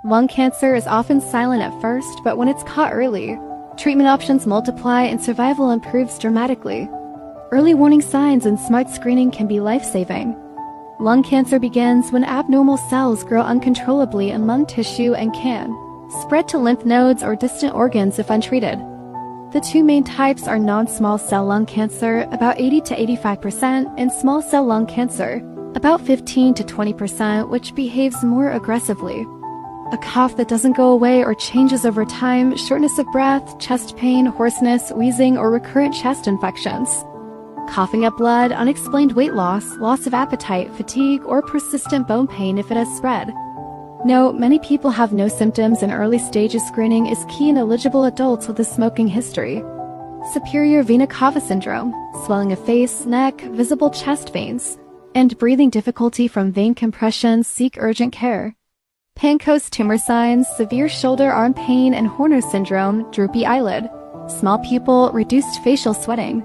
Lung cancer is often silent at first, but when it's caught early, treatment options multiply and survival improves dramatically. Early warning signs and smart screening can be life-saving. Lung cancer begins when abnormal cells grow uncontrollably in lung tissue and can spread to lymph nodes or distant organs if untreated. The two main types are non-small cell lung cancer, about 80 to 85%, and small cell lung cancer, about 15 to 20%, which behaves more aggressively. A cough that doesn't go away or changes over time, shortness of breath, chest pain, hoarseness, wheezing, or recurrent chest infections. Coughing up blood, unexplained weight loss, loss of appetite, fatigue, or persistent bone pain if it has spread. Note, many people have no symptoms and early stages screening is key in eligible adults with a smoking history. Superior vena cava syndrome, swelling of face, neck, visible chest veins, and breathing difficulty from vein compression seek urgent care. Pancoast tumor signs, severe shoulder-arm pain and Horner syndrome, droopy eyelid, small pupil, reduced facial sweating.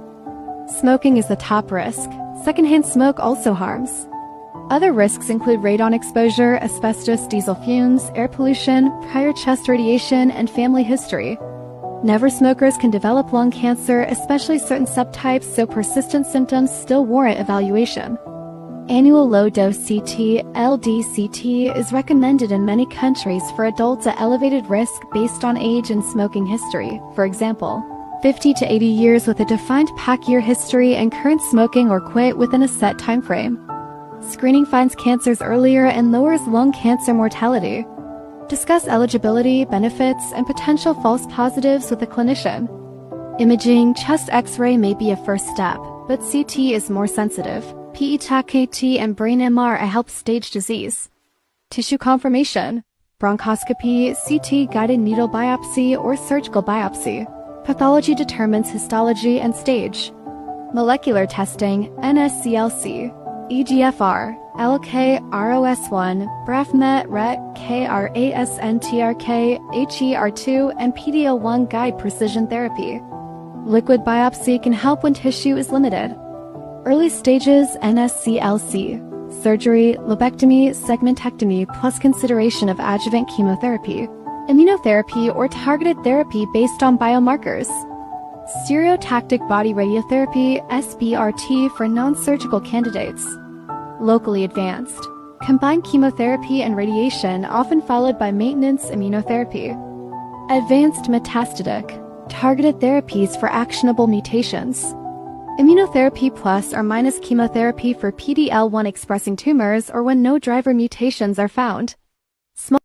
Smoking is the top risk. Secondhand smoke also harms. Other risks include radon exposure, asbestos, diesel fumes, air pollution, prior chest radiation, and family history. Never smokers can develop lung cancer, especially certain subtypes, so persistent symptoms still warrant evaluation. Annual low-dose CT, LDCT, is recommended in many countries for adults at elevated risk based on age and smoking history. For example, 50 to 80 years with a defined pack year history and current smoking or quit within a set time frame. Screening finds cancers earlier and lowers lung cancer mortality. Discuss eligibility, benefits, and potential false positives with a clinician. Imaging, chest X-ray may be a first step, but CT is more sensitive. PET-CT and brain MR help stage disease. Tissue confirmation, bronchoscopy, CT-guided needle biopsy, or surgical biopsy. Pathology determines histology and stage. Molecular testing, NSCLC, EGFR, LK-ROS1, BRAF-MET, RET, KRASNTRK, HER2, and PD-L1 guide precision therapy. Liquid biopsy can help when tissue is limited. Early stages, NSCLC, surgery, lobectomy, segmentectomy, plus consideration of adjuvant chemotherapy, immunotherapy, or targeted therapy based on biomarkers. Stereotactic body radiotherapy, SBRT, for non-surgical candidates. Locally advanced, combined chemotherapy and radiation, often followed by maintenance immunotherapy. Advanced metastatic, targeted therapies for actionable mutations. Immunotherapy plus or minus chemotherapy for PD-L1 expressing tumors or when no driver mutations are found. Small